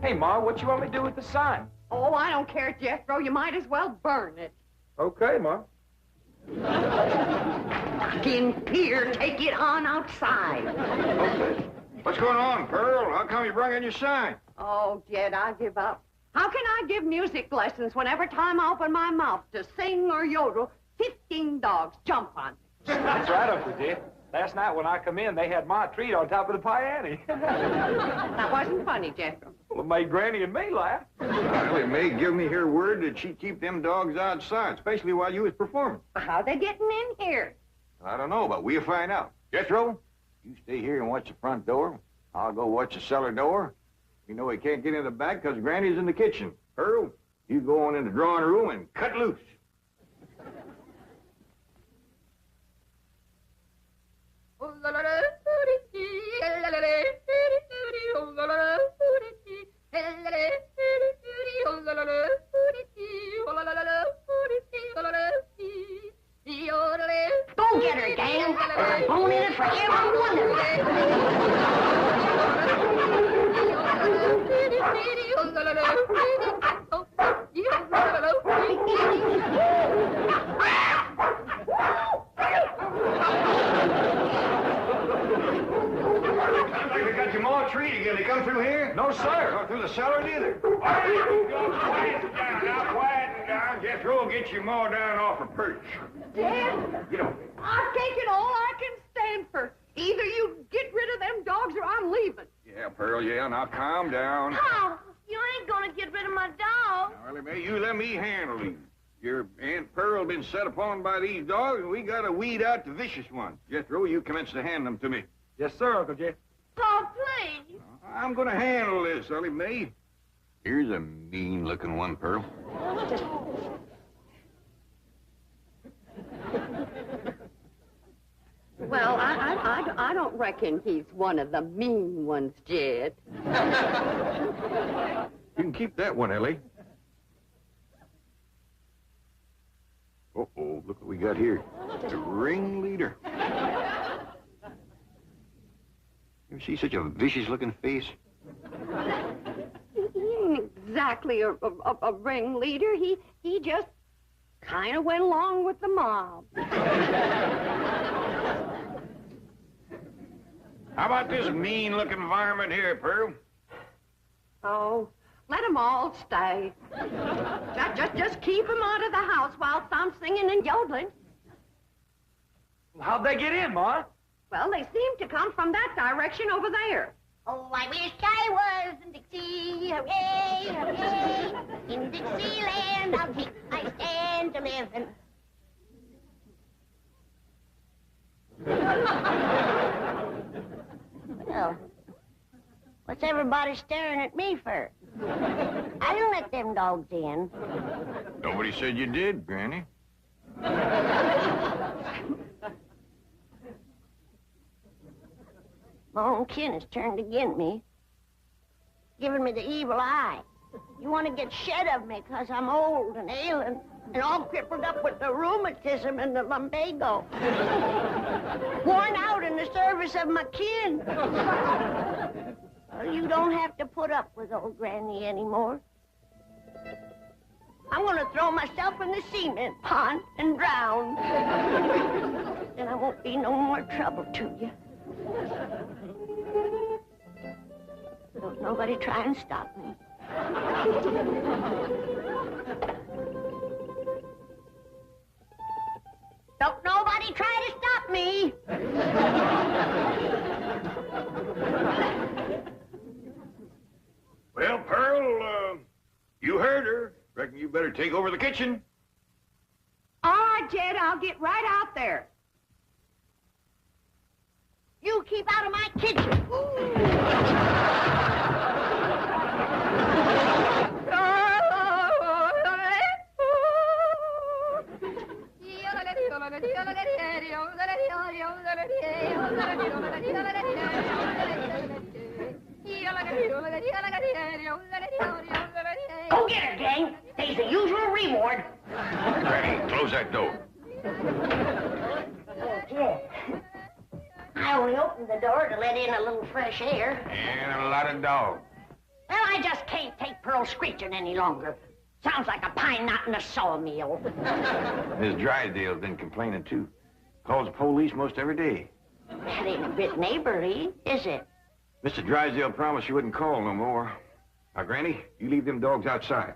Hey, Ma, what you want me to do with the sign? Oh, I don't care, Jethro. You might as well burn it. Okay, Ma. In here, take it on outside. Okay. What's going on, Pearl? How come you brought in your sign? Oh, Jed, I give up. How can I give music lessons when every time I open my mouth to sing or yodel, 15 dogs jump on me? That's right, Uncle Jed. Last night when I come in, they had my treat on top of the piano. That wasn't funny, Jethro. Well, it made Granny and me laugh. Well, it may give me her word that she'd keep them dogs outside, especially while you was performing. How they getting in here? I don't know, but we'll find out. Jethro, you stay here and watch the front door. I'll go watch the cellar door. You know he can't get in the back because Granny's in the kitchen. Pearl, you go on in the drawing room and cut loose. Go get her, gang. I'm boning it for every one of We got your more treat again. They come through here? No, sir. Or through the cellar, neither. Quiet down now, quiet down. Jethro will get your more down off her perch. Dad, Get over there. I've taken all I can stand for. Either you get rid of them dogs or I'm leaving. Yeah, Pearl, yeah. Now calm down. Oh, you ain't gonna get rid of my dog. Now, you let me handle these. Your Aunt Pearl been set upon by these dogs, and we gotta weed out the vicious ones. Jethro, you commence to hand them to me. Yes, sir, Uncle Jed. Oh, please. I'm gonna handle this, Ellie Mae. Here's a mean-looking one, Pearl. Well, I don't reckon he's one of the mean ones, Jed. You can keep that one, Ellie. Uh-oh, look what we got here. The ringleader. You see such a vicious-looking face? He ain't exactly a ringleader. He just kind of went along with the mob. How about this mean-looking varmint here, Pearl? Oh, let them all stay. Just keep them out of the house while I'm singing and yodeling. How'd they get in, Ma? Well, they seem to come from that direction over there. Oh, I wish I was in Dixie, hooray, hooray. In Dixieland, I'll take my stand to living. Well, what's everybody staring at me for? I didn't let them dogs in. Nobody said you did, Granny. My own kin has turned against me, giving me the evil eye. You want to get shed of me because I'm old and ailing and all crippled up with the rheumatism and the lumbago. Worn out in the service of my kin. Well, you don't have to put up with old Granny anymore. I want to throw myself in the cement pond and drown. Then I won't be no more trouble to you. Don't nobody try and stop me. Don't nobody try to stop me. Well, Pearl, you heard her. Reckon you better take over the kitchen. All right, Jed, I'll get right out there. You keep out of my kitchen. Go get her, gang. There's the usual reward. Granny, close that door. Okay. I only opened the door to let in a little fresh air. And a lot of dogs. Well, I just can't take Pearl screeching any longer. Sounds like a pine knot in a sawmill. Miss Drysdale's been complaining, too. Calls the police most every day. That ain't a bit neighborly, is it? Mr. Drysdale promised she wouldn't call no more. Now, Granny, you leave them dogs outside.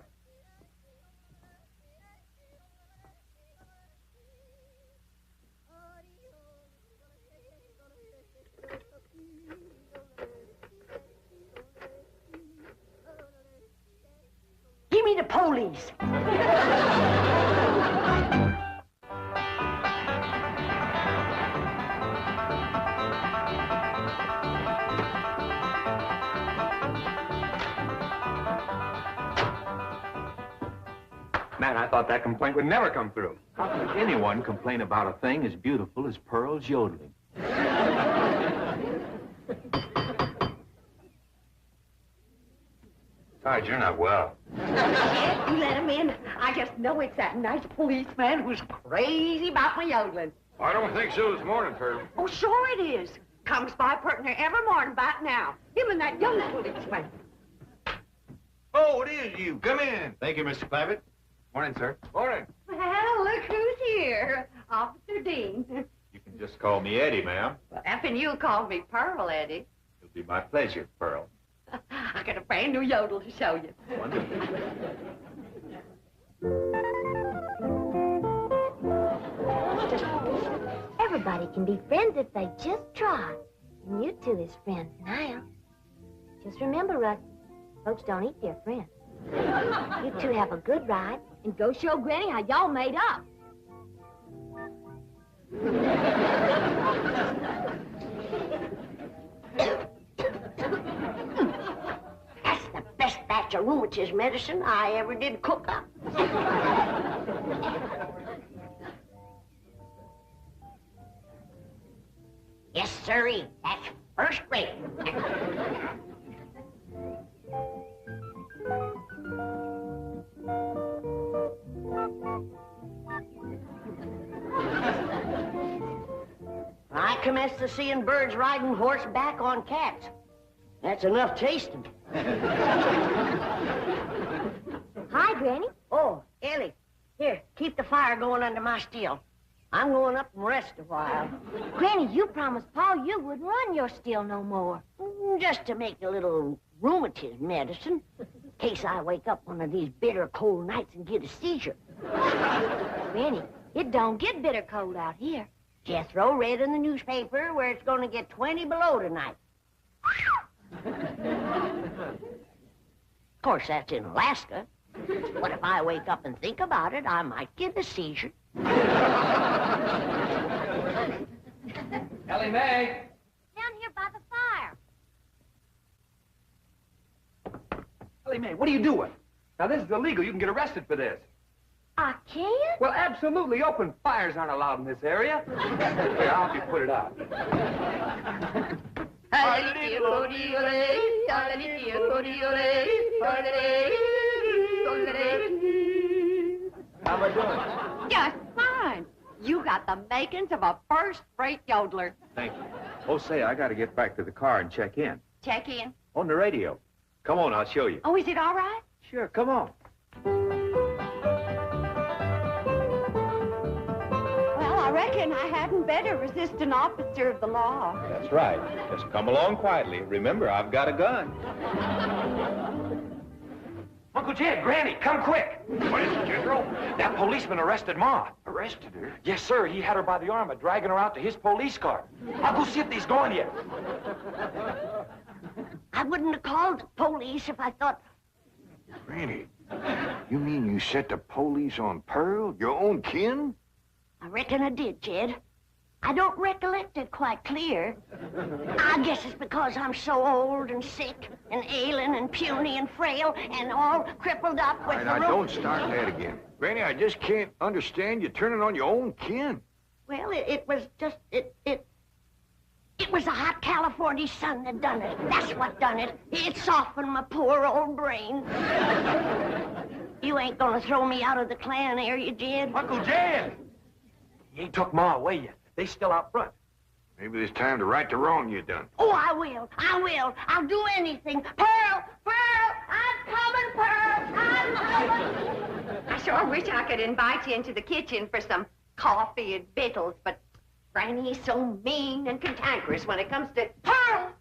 Give me the police. Man, I thought that complaint would never come through. How could anyone complain about a thing as beautiful as Pearl's yodeling? Besides, you're not well. Jed, you let him in. I just know it's that nice policeman who's crazy about my yodeling. I don't think so this morning, Pearl. Oh, sure it is. Comes by partner every morning about now. Him and that young policeman. Oh, it is you. Come in. Thank you, Mr. Clavitt. Morning, sir. Morning. Well, look who's here. Officer Dean. You can just call me Eddie, ma'am. Well, effing you called me Pearl, Eddie. It'll be my pleasure, Pearl. I got a brand new yodel to show you. Wonderful. Everybody can be friends if they just try. And you two is friends now. Just remember, Russ, folks don't eat their friends. You two have a good ride and go show Granny how y'all made up. That's the best batch of rheumatism medicine I ever did cook up. Yes, sirree. That's first rate. I commenced to seeing birds riding horseback on cats. That's enough tasting. Hi, Granny. Oh, Ellie, here, keep the fire going under my steel. I'm going up and rest a while. Granny, you promised Paul you wouldn't run your still no more. Just to make a little rheumatism medicine, in case I wake up one of these bitter cold nights and get a seizure. Granny, it don't get bitter cold out here. Jethro read in the newspaper where it's going to get 20 below tonight. Of course, that's in Alaska. But if I wake up and think about it, I might get a seizure. Ellie Mae! Down here by the fire. Ellie Mae, what are you doing? Now, this is illegal. You can get arrested for this. I can't? Well, absolutely. Open fires aren't allowed in this area. Here, I'll help you put it out. How How am I doing? Just fine. You got the makings of a first-rate yodeler. Thank you. Oh, say, I got to get back to the car and check in. Check in. On the radio. Come on, I'll show you. Oh, is it all right? Sure, come on. Well, I reckon I hadn't better resist an officer of the law. That's right. Just come along quietly. Remember, I've got a gun. Uncle Jed, Granny, come quick. What is it, General? That policeman arrested Ma. Arrested her? Yes, sir. He had her by the arm and dragging her out to his police car. I'll go see if he's gone yet. I wouldn't have called the police if I thought... Granny, you mean you set the police on Pearl, your own kin? I reckon I did, Jed. I don't recollect it quite clear. I guess it's because I'm so old and sick and ailing and puny and frail and all crippled up with All right, now, don't start that again. Granny, I just can't understand you turning on your own kin. Well, it was just... It was the hot California sun that done it. That's what done it. It softened my poor old brain. You ain't gonna throw me out of the clan, are you, Jed? Uncle Jed! He ain't took Ma away yet. They still out front. Maybe it's time to right the wrong you done. Oh, I will. I will. I'll do anything. Pearl! Pearl! coming, Pearl. I'm coming. I sure wish I could invite you into the kitchen for some coffee and victuals, but Granny's so mean and cantankerous when it comes to... Pearl,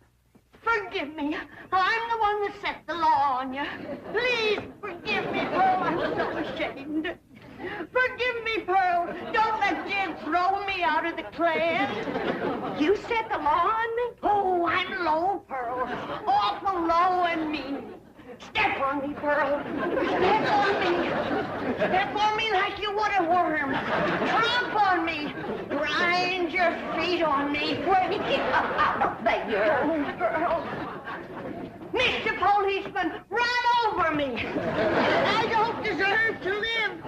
forgive me. I'm the one that set the law on you. Please forgive me, Pearl. I'm so ashamed. Forgive me, Pearl. Don't let Jed throw me out of the clan. You set the law on me? Oh, I'm low, Pearl. Awful low and mean. Step on me, Pearl. Step on me. Step on me like you would a worm. Tromp on me. Grind your feet on me. Get up out of there. Pearl. Mr. Policeman, run over me. I don't deserve to live.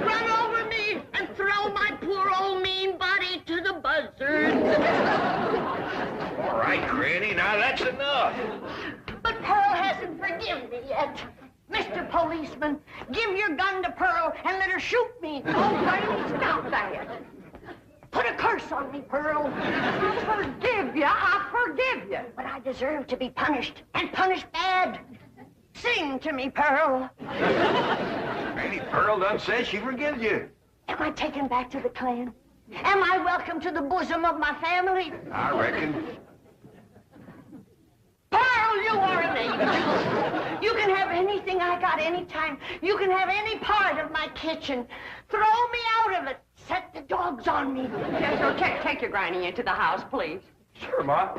Run over me and throw my poor old mean body to the buzzards. All right, Granny, now that's enough. But Pearl hasn't forgiven me yet. Mr. Policeman, give your gun to Pearl and let her shoot me. Oh, Granny, stop that. Put a curse on me, Pearl. I forgive you. I forgive you. But I deserve to be punished, and punished bad. Sing to me, Pearl. Granny, Pearl done says she forgives you. Am I taken back to the clan? Am I welcome to the bosom of my family? I reckon. Pearl, you are an angel. You can have anything I got anytime. You can have any part of my kitchen. Throw me out of it. Set the dogs on me. Yes, sir. Take your Granny into the house, please. Sure, Ma.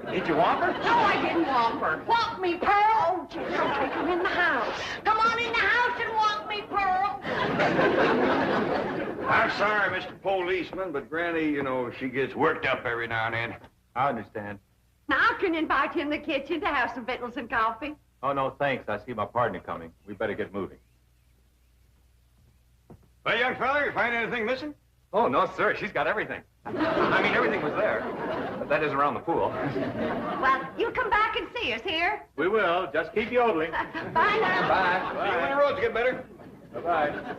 Did you want her? No, I didn't want her. Walk me, Pearl. Oh, just take her in the house. Come on in the house and walk me, Pearl. I'm sorry, Mr. Policeman, but Granny, you know, she gets worked up every now and then. I understand. Now, I can invite you in the kitchen to have some victuals and coffee. Oh, no, thanks. I see my partner coming. We better get moving. Well, young fella, you find anything missing? Oh, no, sir. She's got everything. I mean, everything was there. But that is around the pool. Well, you come back and see us here. We will. Just keep yodeling. Bye now. Bye. See you when the roads get better. Bye-bye.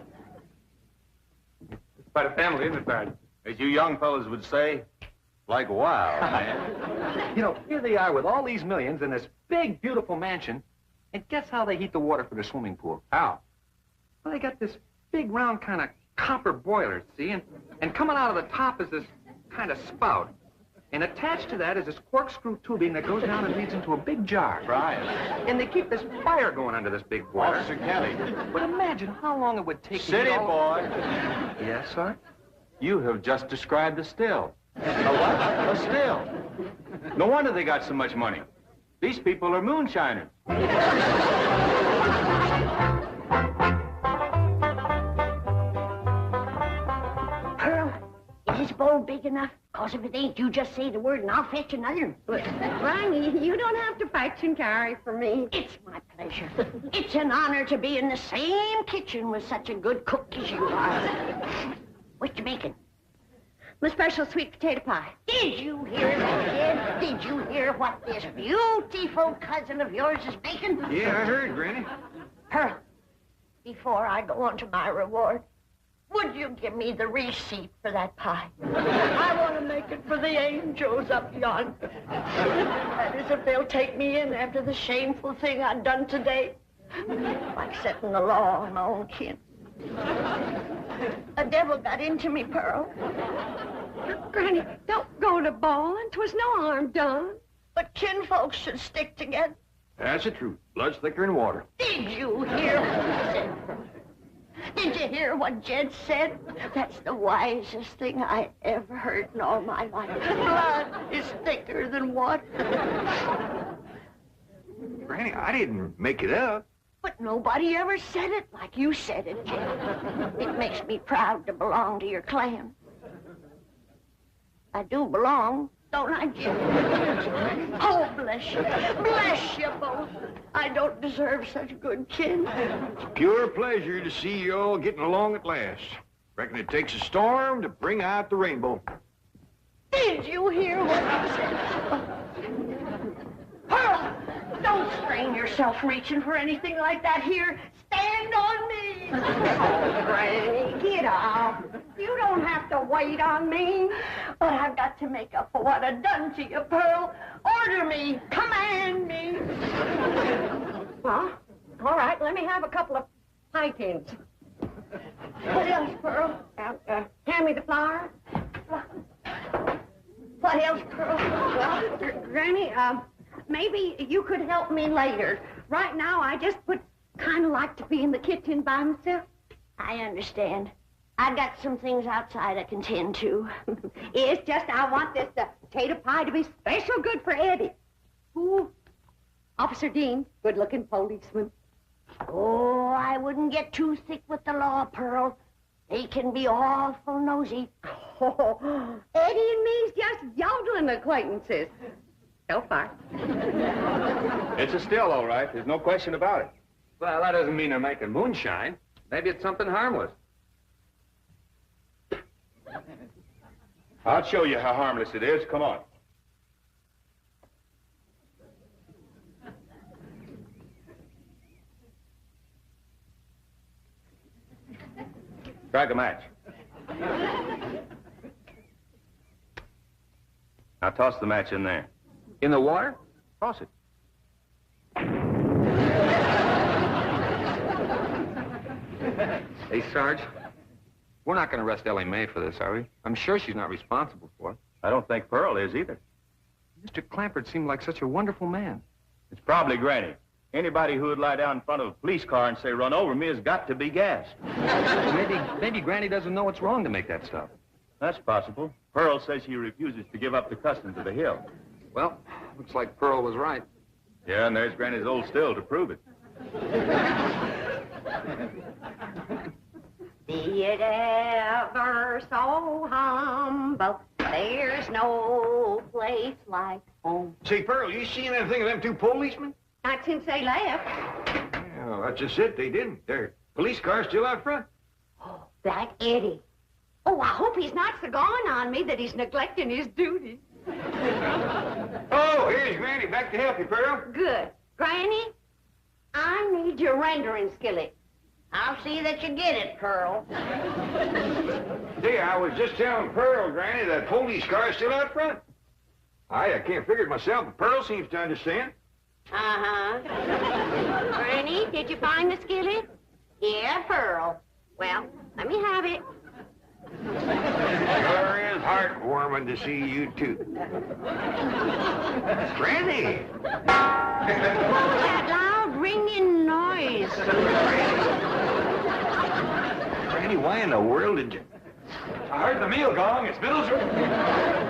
It's quite a family, isn't it, Barney? As you young fellas would say, like wow, man. You know, here they are with all these millions in this big, beautiful mansion. And guess how they heat the water for the swimming pool? How? Well, they got this big, round kind of copper boiler, see? And coming out of the top is this kind of spout. And attached to that is this corkscrew tubing that goes down and leads into a big jar. Right. And they keep this fire going under this big boiler. Officer Kelly. But imagine how long it would take to City heat all... boy. Yes, sir? You have just described a still. A what? A still. No wonder they got so much money. These people are moonshiners. Pearl, is this bowl big enough? Because if it ain't, you just say the word and I'll fetch another. Granny, you don't have to fetch and carry for me. It's my pleasure. It's an honor to be in the same kitchen with such a good cook as you are. What you making? My special sweet potato pie. Did you hear that, Jed? Did you hear what this beautiful cousin of yours is making? Yeah, I heard, Granny. Pearl, before I go on to my reward, would you give me the receipt for that pie? I want to make it for the angels up yonder. That is, if they'll take me in after the shameful thing I've done today. Like setting the law on my own kin. A devil got into me, Pearl. Granny, don't go to bawling. 'Twas no harm done. But kinfolks should stick together. That's the truth. Blood's thicker than water. Did you hear what he said? Did you hear what Jed said? That's the wisest thing I ever heard in all my life. Blood is thicker than water. Granny, I didn't make it up. But nobody ever said it like you said it, Jed. It makes me proud to belong to your clan. I do belong, don't I, Jed? Oh, bless you. Bless you both. I don't deserve such good kin. It's pure pleasure to see you all getting along at last. Reckon it takes a storm to bring out the rainbow. Did you hear what I said? Pearl, don't strain yourself reaching for anything like that here. Stand on me. Oh, Granny, get up. You don't have to wait on me. But I've got to make up for what I've done to you, Pearl. Order me. Command me. Huh? All right, let me have a couple of pie tins. What else, Pearl? Hand me the flour. What else, Pearl? Well, Granny, maybe you could help me later. Right now, I just would kind of like to be in the kitchen by myself. I understand. I've got some things outside I can tend to. It's just I want this potato pie to be special good for Eddie. Ooh, Officer Dean, good-looking policeman. Oh, I wouldn't get too thick with the law, Pearl. They can be awful nosy. Oh, Eddie and me's just yodeling acquaintances. So far. It's a still, all right. There's no question about it. Well, that doesn't mean they're making moonshine. Maybe it's something harmless. I'll show you how harmless it is. Come on. Strike a match. Now toss the match in there. In the water? Toss it. Hey, Sarge, we're not going to arrest Ellie Mae for this, are we? I'm sure she's not responsible for it. I don't think Pearl is either. Mr. Clampert seemed like such a wonderful man. It's probably Granny. Anybody who would lie down in front of a police car and say, run over me, has got to be gassed. Well, maybe Granny doesn't know it's wrong to make that stuff. That's possible. Pearl says she refuses to give up the customs of the hill. Well, looks like Pearl was right. Yeah, and there's Granny's old still to prove it. Be it ever so humble, there's no place like home. Say, Pearl, you seen anything of them two policemen? Not since they left. Well, that's just it. They didn't. Their police car's still out front. Oh, that Eddie. Oh, I hope he's not so gone on me that he's neglecting his duty. Oh, here's Granny. Back to help you, Pearl. Good. Granny, I need your rendering skillet. I'll see that you get it, Pearl. Say, I was just telling Pearl, Granny, that police car's still out front. I can't figure it myself, but Pearl seems to understand. Uh-huh. Granny, did you find the skillet? Yeah, Pearl. Well, let me have it. Sure is heartwarming to see you two. Granny! What was that loud ringing noise? Granny, why in the world did you... I heard the meal gong. It's Biddles.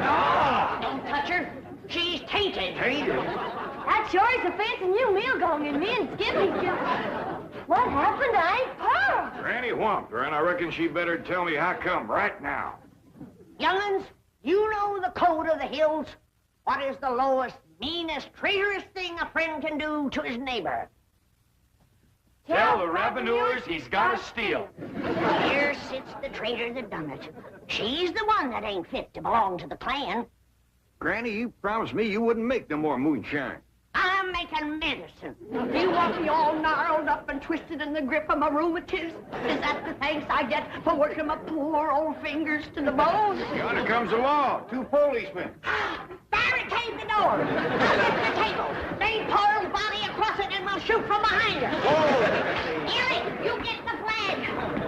Ah! Don't touch her. She's tainted. Tainted? That sure is a fancy new meal going in me and Skippy. What happened? I ain't Pearl. Granny whumped her, and I reckon she better tell me how come right now. Young'uns, you know the code of the hills. What is the lowest, meanest, traitorous thing a friend can do to his neighbor? Tell the revenuers he's got to steal. Here sits the traitor that done it. She's the one that ain't fit to belong to the clan. Granny, you promised me you wouldn't make no more moonshine. I'm making medicine. You want me all gnarled up and twisted in the grip of my rheumatism? Is that the thanks I get for working my poor old fingers to the bone? Yonder comes the law. Two policemen. Barricade the door. Get the table. Lay Pearl's body across it and we'll shoot from behind her. Oh! Eric, you get the flag.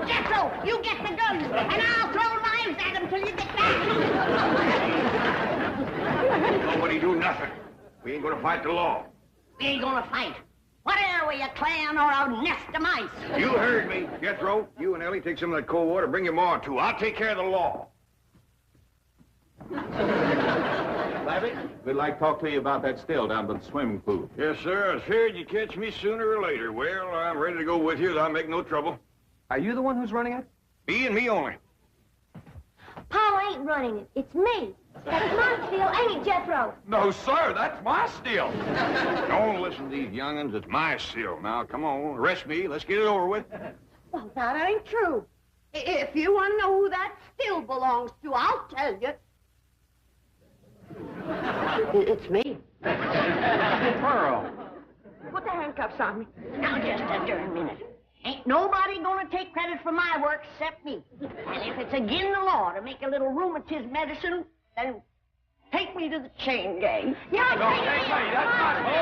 Jethro, you get the guns. And I'll throw knives at them till you get back. Nobody do nothing. We ain't gonna fight the law. We ain't gonna fight. What are we, a clan or a nest of mice? You heard me. Jethro, you and Ellie take some of that cold water. Bring your ma, too. I'll take care of the law. Labby, we'd like to talk to you about that still down by the swimming pool. Yes, sir. I was feared you'd catch me sooner or later. Well, I'm ready to go with you. I'll make no trouble. Are you the one who's running it? Me and me only. Pa ain't running it. It's me. That's my still, ain't it, Jethro? No, sir. That's my steal. Don't listen to these young'uns. It's my seal. Now, come on. Arrest me. Let's get it over with. Well, that ain't true. If you want to know who that still belongs to, I'll tell you. It's me. Pearl. Put the handcuffs on me. Now, just a darn minute. Ain't nobody gonna take credit for my work except me. And if it's again the law to make a little rheumatism medicine, then take me to the chain gang. No, hey, that's not me.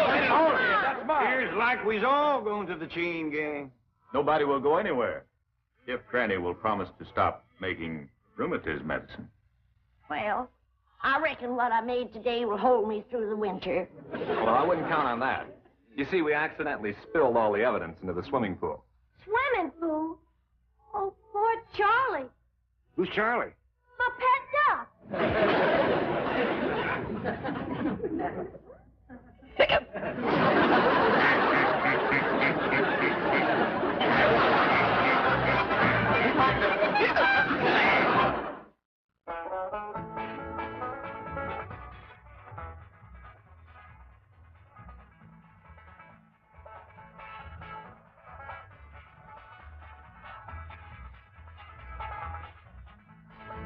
That's mine. Here's like we's all going to the chain gang. Nobody will go anywhere if Granny will promise to stop making rheumatism medicine. Well, I reckon what I made today will hold me through the winter. Well, I wouldn't count on that. You see, we accidentally spilled all the evidence into the swimming pool. Swimming pool? Oh, poor Charlie. Who's Charlie? My pet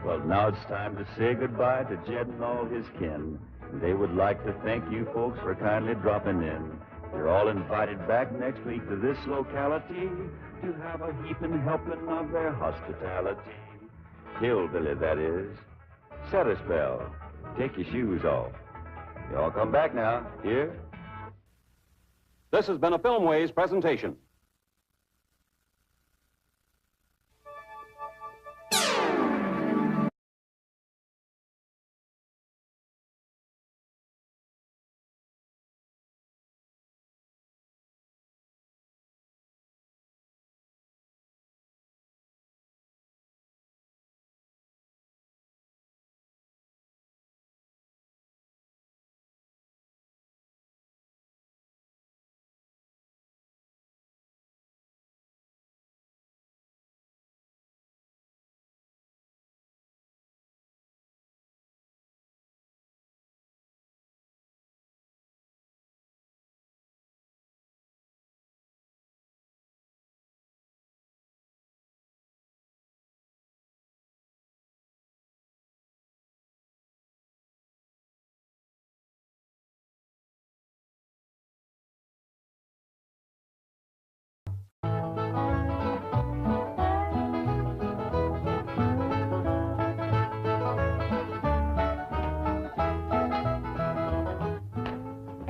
Well, now it's time to say goodbye to Jed and all his kin. They would like to thank you folks for kindly dropping in. You're all invited back next week to this locality to have a heaping helping of their hospitality. Hillbilly, that is. Set a spell. Take your shoes off. You all come back now. Here? This has been a Filmways presentation.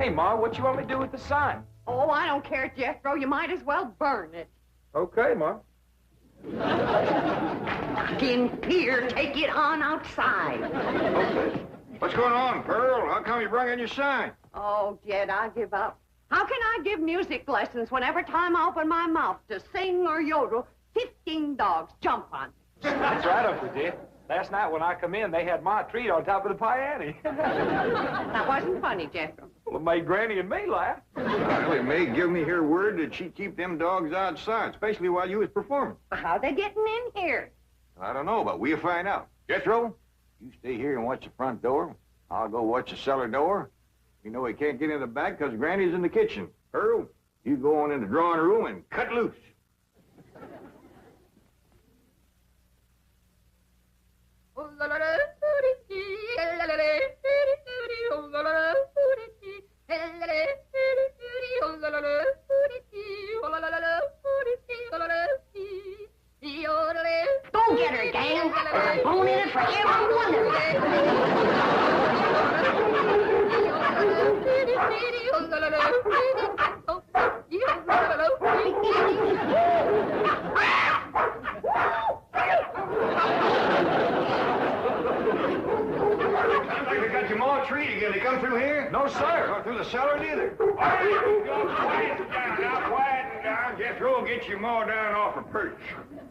Hey, Ma, what you want me to do with the sign? Oh, I don't care, Jethro. You might as well burn it. Okay, Ma. In here, take it on outside. Okay. What's going on, Pearl? How come you brought in your sign? Oh, Jed, I give up. How can I give music lessons when every time I open my mouth to sing or yodel, 15 dogs jump on me? That's right, Uncle Jed. Last night when I come in, they had my treat on top of the piano. That wasn't funny, Jethro. Well, it made Granny and me laugh. Well, it may give me her word that she'd keep them dogs outside, especially while you was performing. How they getting in here? I don't know, but we'll find out. Jethro, you stay here and watch the front door. I'll go watch the cellar door. You know he can't get in the back because Granny's in the kitchen. Earl, you go on in the drawing room and cut loose. Go get her, gang. I'm boning it for every one of We got your ma treat again. They come through here? No, sir. Or through the cellar, neither. All right, quiet down now, quiet down. Jethro will get your ma down off her perch.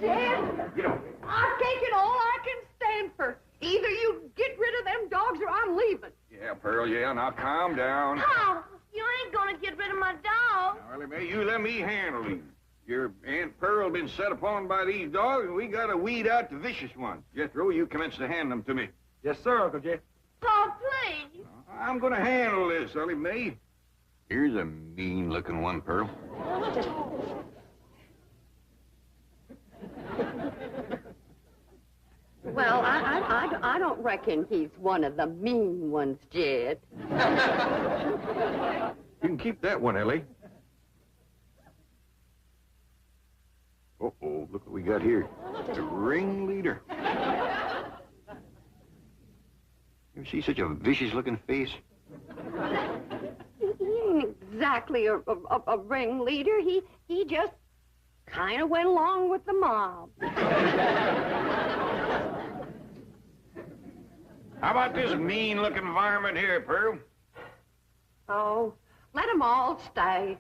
Dad, Get over there. I've taken all I can stand for. Either you get rid of them dogs or I'm leaving. Yeah, Pearl, yeah. Now calm down. Oh, you ain't gonna get rid of my dog. Now, May, you let me handle these. Your Aunt Pearl been set upon by these dogs, and we gotta weed out the vicious ones. Jethro, you commence to hand them to me. Yes, sir, Uncle Jed. Oh, please. I'm gonna handle this, Ellie Mae. Here's a mean-looking one, Pearl. Well, I don't reckon he's one of the mean ones, Jed. You can keep that one, Ellie. Uh-oh, look what we got here. The ringleader. You ever see such a vicious-looking face? He ain't exactly exactly a ringleader. He just kind of went along with the mob. How about this mean-looking varmint here, Pearl? Oh, let them all stay.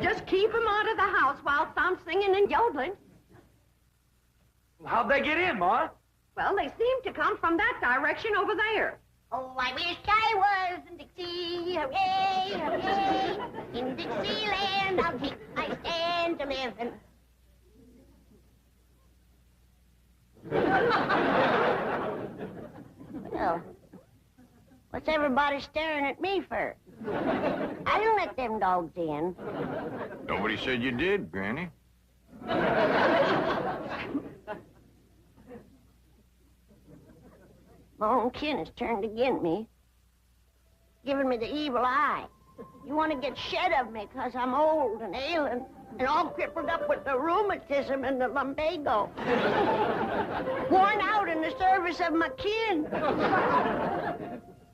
Just keep them out of the house while I'm singing and yodeling. How'd they get in, Ma? Well, they seem to come from that direction over there. Oh, I wish I was in Dixie, hooray, hooray. In Dixieland, I'll take my stand to living. Well, what's everybody staring at me for? I didn't let them dogs in. Nobody said you did, Granny. My own kin has turned against me, giving me the evil eye. You want to get shed of me because I'm old and ailing and all crippled up with the rheumatism and the lumbago. Worn out in the service of my kin.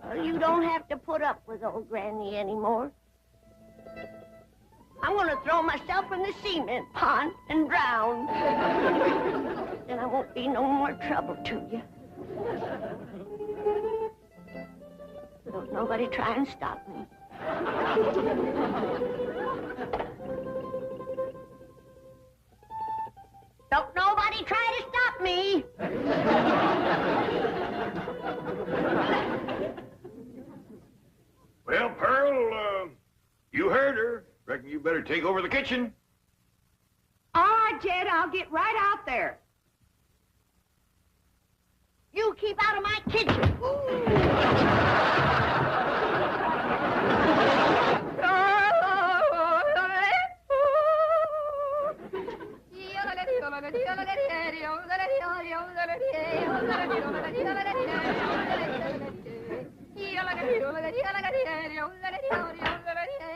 Well, you don't have to put up with old Granny anymore. I want to throw myself in the cement pond and drown. Then I won't be no more trouble to you. Don't nobody try and stop me. Don't nobody try to stop me. Well, Pearl, you heard her. Reckon you better take over the kitchen. All right, Jed, I'll get right out there. You keep out of my kitchen.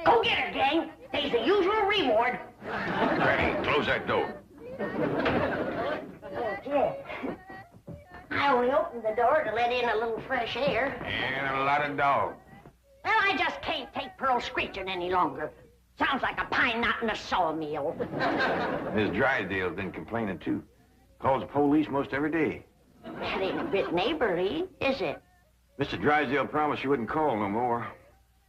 Go get her, gang. There's the usual reward. Granny, close that door. Yeah. I only opened the door to let in a little fresh air. And a lot of dogs. Well, I just can't take Pearl screeching any longer. Sounds like a pine knot in a sawmill. Miss Drysdale's been complaining, too. Calls the police most every day. That ain't a bit neighborly, is it? Mr. Drysdale promised she wouldn't call no more.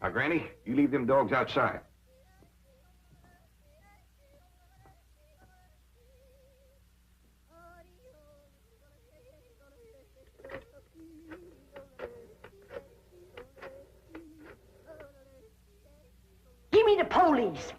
Now, Granny, you leave them dogs outside. Give me the police.